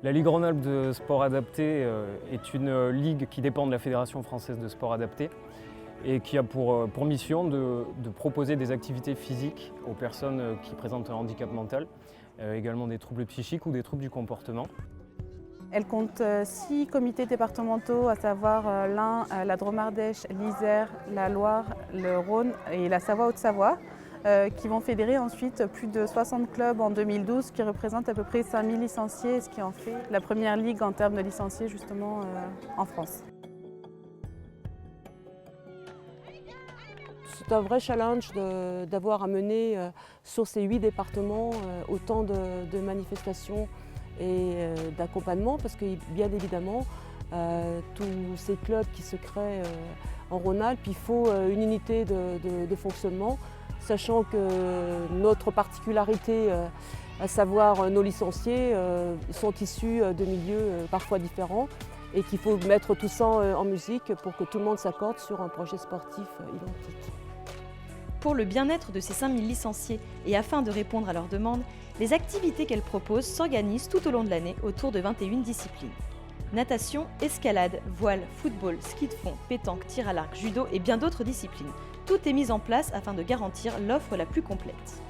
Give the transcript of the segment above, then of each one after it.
La Ligue Rhône-Alpes de sport adapté est une ligue qui dépend de la Fédération française de sport adapté et qui a pour mission de proposer des activités physiques aux personnes qui présentent un handicap mental, également des troubles psychiques ou des troubles du comportement. Elle compte 6 comités départementaux, à savoir la Drôme-Ardèche, l'Isère, la Loire, le Rhône et la Savoie-Haute-Savoie, qui vont fédérer ensuite plus de 60 clubs en 2012, qui représentent à peu près 5000 licenciés, ce qui en fait la première ligue en termes de licenciés justement en France. C'est un vrai challenge d'avoir à mener sur ces 8 départements autant de manifestations et d'accompagnement, parce que bien évidemment, tous ces clubs qui se créent en Rhône-Alpes, il faut une unité de fonctionnement, sachant que notre particularité, à savoir nos licenciés, sont issus de milieux parfois différents et qu'il faut mettre tout ça en musique pour que tout le monde s'accorde sur un projet sportif identique. Pour le bien-être de ces 5000 licenciés et afin de répondre à leurs demandes, les activités qu'elle propose s'organisent tout au long de l'année autour de 21 disciplines. Natation, escalade, voile, football, ski de fond, pétanque, tir à l'arc, judo et bien d'autres disciplines. Tout est mis en place afin de garantir l'offre la plus complète.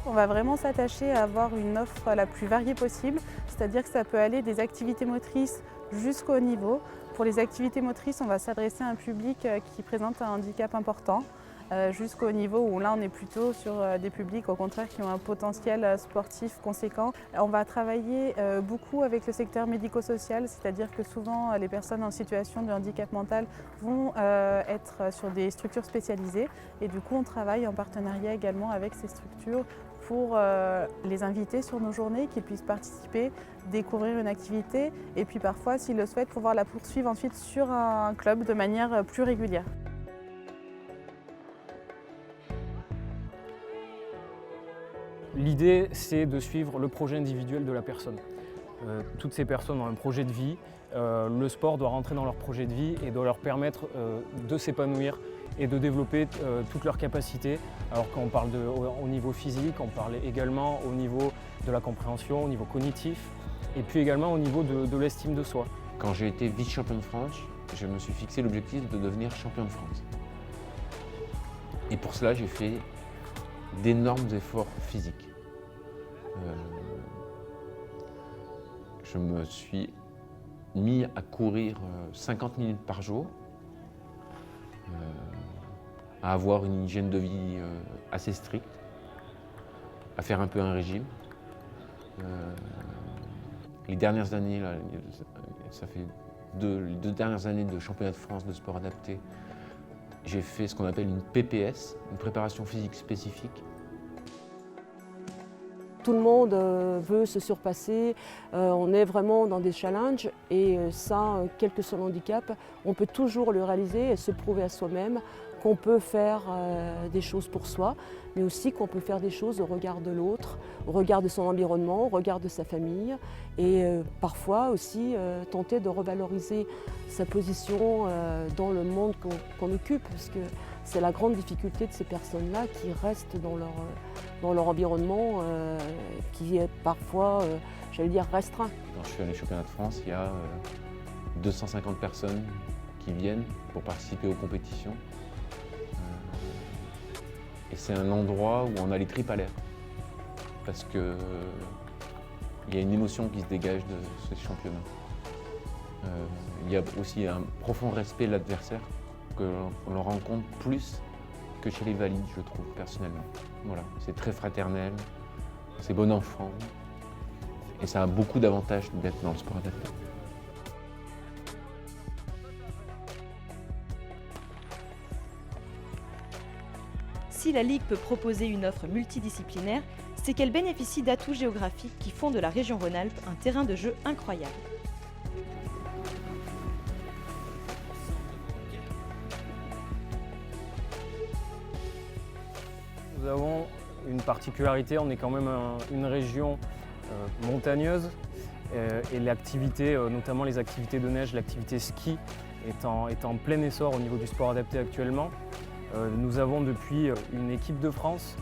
On va vraiment s'attacher à avoir une offre la plus variée possible, c'est-à-dire que ça peut aller des activités motrices jusqu'au niveau. Pour les activités motrices, on va s'adresser à un public qui présente un handicap important, jusqu'au niveau où là on est plutôt sur des publics au contraire qui ont un potentiel sportif conséquent. On va travailler beaucoup avec le secteur médico-social, c'est-à-dire que souvent les personnes en situation de handicap mental vont être sur des structures spécialisées et du coup on travaille en partenariat également avec ces structures pour les inviter sur nos journées, qu'ils puissent participer, découvrir une activité et puis parfois s'ils le souhaitent pouvoir la poursuivre ensuite sur un club de manière plus régulière. L'idée, c'est de suivre le projet individuel de la personne. Toutes ces personnes ont un projet de vie. Le sport doit rentrer dans leur projet de vie et doit leur permettre de s'épanouir et de développer toutes leurs capacités. Alors quand on parle au niveau physique, on parle également au niveau de la compréhension, au niveau cognitif et puis également au niveau de l'estime de soi. Quand j'ai été vice-champion de France, je me suis fixé l'objectif de devenir champion de France. Et pour cela, j'ai fait d'énormes efforts physiques. Je me suis mis à courir 50 minutes par jour, à avoir une hygiène de vie assez stricte, à faire un peu un régime. Les dernières années, là, ça fait les 2 dernières années de championnat de France de sport adapté, j'ai fait ce qu'on appelle une PPS, une préparation physique spécifique. Tout le monde veut se surpasser, on est vraiment dans des challenges et ça, quel que soit le handicap, on peut toujours le réaliser et se prouver à soi-même qu'on peut faire des choses pour soi, mais aussi qu'on peut faire des choses au regard de l'autre, au regard de son environnement, au regard de sa famille et parfois aussi tenter de revaloriser sa position dans le monde qu'on occupe, parce que c'est la grande difficulté de ces personnes-là qui restent dans leur environnement qui est parfois, j'allais dire, restreint. Quand je suis allé au championnat de France, il y a 250 personnes qui viennent pour participer aux compétitions. Et c'est un endroit où on a les tripes à l'air. Parce qu'il y a une émotion qui se dégage de ce championnat. Il y a aussi un profond respect de l'adversaire qu'on le rencontre plus que chez les valides, je trouve, personnellement. Voilà, c'est très fraternel, c'est bon enfant, et ça a beaucoup d'avantages d'être dans le sport adapté. Si la Ligue peut proposer une offre multidisciplinaire, c'est qu'elle bénéficie d'atouts géographiques qui font de la région Rhône-Alpes un terrain de jeu incroyable. Nous avons une particularité, on est quand même une région montagneuse et l'activité, notamment les activités de neige, l'activité ski est en plein essor au niveau du sport adapté actuellement. Nous avons depuis une équipe de France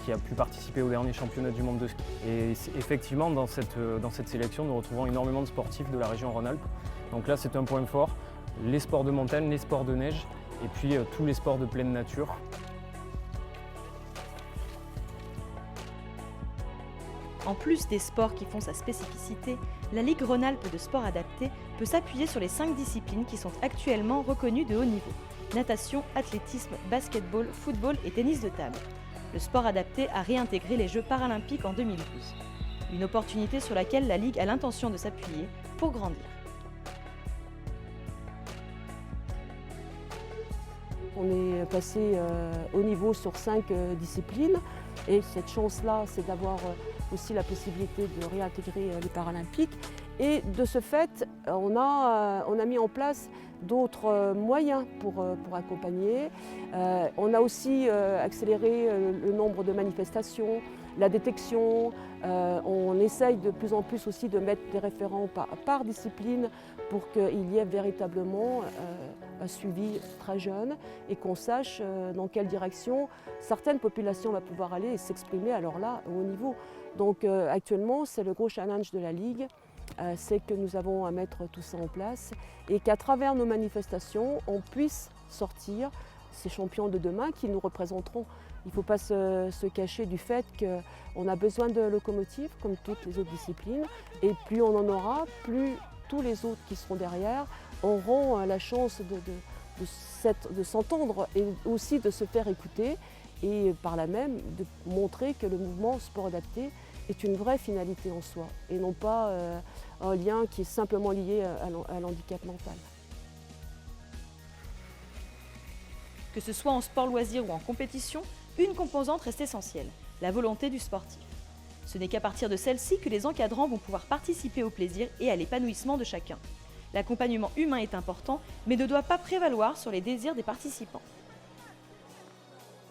qui a pu participer au dernier championnat du monde de ski. Et effectivement, dans cette sélection, nous retrouvons énormément de sportifs de la région Rhône-Alpes. Donc là, c'est un point fort, les sports de montagne, les sports de neige, et puis tous les sports de pleine nature. En plus des sports qui font sa spécificité, la Ligue Rhône-Alpes de sport adapté peut s'appuyer sur les 5 disciplines qui sont actuellement reconnues de haut niveau: natation, athlétisme, basketball, football et tennis de table. Le sport adapté a réintégré les Jeux paralympiques en 2012. Une opportunité sur laquelle la Ligue a l'intention de s'appuyer pour grandir. On est passé au niveau sur 5 disciplines et cette chance-là, c'est d'avoir aussi la possibilité de réintégrer les Paralympiques. Et de ce fait, on a mis en place d'autres moyens pour accompagner. On a aussi accéléré le nombre de manifestations, la détection. On essaye de plus en plus aussi de mettre des référents par discipline pour qu'il y ait véritablement un suivi très jeune et qu'on sache dans quelle direction certaines populations vont pouvoir aller et s'exprimer alors là au haut niveau. Donc actuellement, c'est le gros challenge de la Ligue. C'est que nous avons à mettre tout ça en place et qu'à travers nos manifestations, on puisse sortir ces champions de demain qui nous représenteront. Il ne faut pas se cacher du fait qu'on a besoin de locomotives comme toutes les autres disciplines et plus on en aura, plus tous les autres qui seront derrière auront la chance de s'entendre et aussi de se faire écouter et par là même de montrer que le mouvement sport adapté est une vraie finalité en soi et non pas un lien qui est simplement lié à l'handicap mental. Que ce soit en sport loisir ou en compétition, une composante reste essentielle, la volonté du sportif. Ce n'est qu'à partir de celle-ci que les encadrants vont pouvoir participer au plaisir et à l'épanouissement de chacun. L'accompagnement humain est important, mais ne doit pas prévaloir sur les désirs des participants.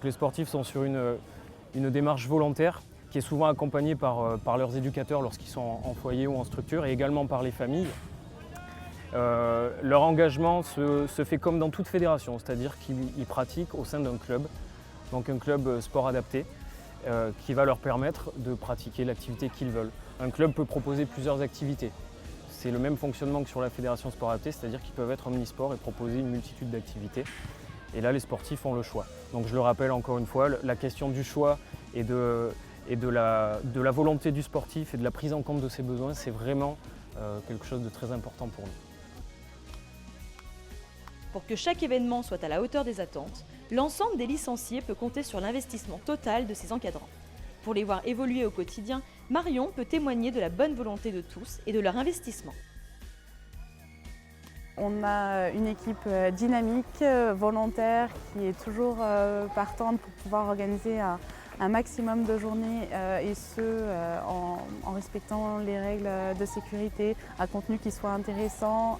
Les sportifs sont sur une démarche volontaire qui est souvent accompagnée par leurs éducateurs lorsqu'ils sont en foyer ou en structure et également par les familles. Leur engagement se fait comme dans toute fédération, c'est-à-dire qu'ils pratiquent au sein d'un club, donc un club sport adapté, qui va leur permettre de pratiquer l'activité qu'ils veulent. Un club peut proposer plusieurs activités. C'est le même fonctionnement que sur la fédération sport adapté, c'est-à-dire qu'ils peuvent être omnisports et proposer une multitude d'activités. Et là, les sportifs ont le choix. Donc je le rappelle encore une fois, la question du choix et de la volonté du sportif et de la prise en compte de ses besoins, c'est vraiment quelque chose de très important pour nous. Pour que chaque événement soit à la hauteur des attentes, l'ensemble des licenciés peut compter sur l'investissement total de ses encadrants. Pour les voir évoluer au quotidien, Marion peut témoigner de la bonne volonté de tous et de leur investissement. On a une équipe dynamique, volontaire, qui est toujours partante pour pouvoir organiser un maximum de journées et ce en respectant les règles de sécurité, un contenu qui soit intéressant,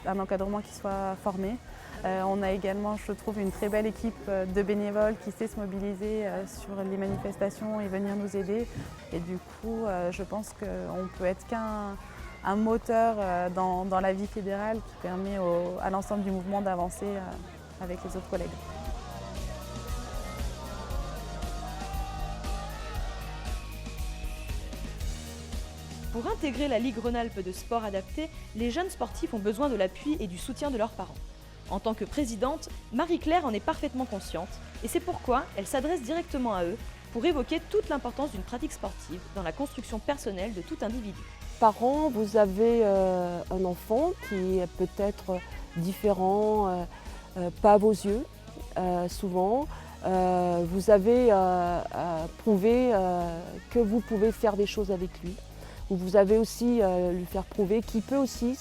un encadrement qui soit formé. On a également, je trouve, une très belle équipe de bénévoles qui sait se mobiliser sur les manifestations et venir nous aider. Et du coup, je pense qu'on ne peut être qu'un moteur dans la vie fédérale qui permet à l'ensemble du mouvement d'avancer avec les autres collègues. Pour intégrer la Ligue Rhône-Alpes de sport adapté, les jeunes sportifs ont besoin de l'appui et du soutien de leurs parents. En tant que présidente, Marie-Claire en est parfaitement consciente et c'est pourquoi elle s'adresse directement à eux pour évoquer toute l'importance d'une pratique sportive dans la construction personnelle de tout individu. Parents, vous avez un enfant qui est peut-être différent, pas à vos yeux, souvent. Vous avez prouvé que vous pouvez faire des choses avec lui. Vous avez aussi lui faire prouver qu'il peut aussi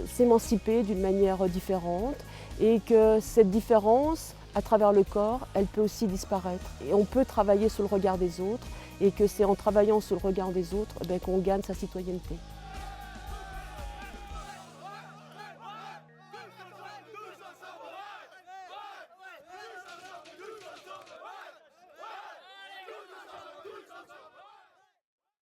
s'émanciper d'une manière différente et que cette différence, à travers le corps, elle peut aussi disparaître. Et on peut travailler sur le regard des autres et que c'est en travaillant sur le regard des autres qu'on gagne sa citoyenneté.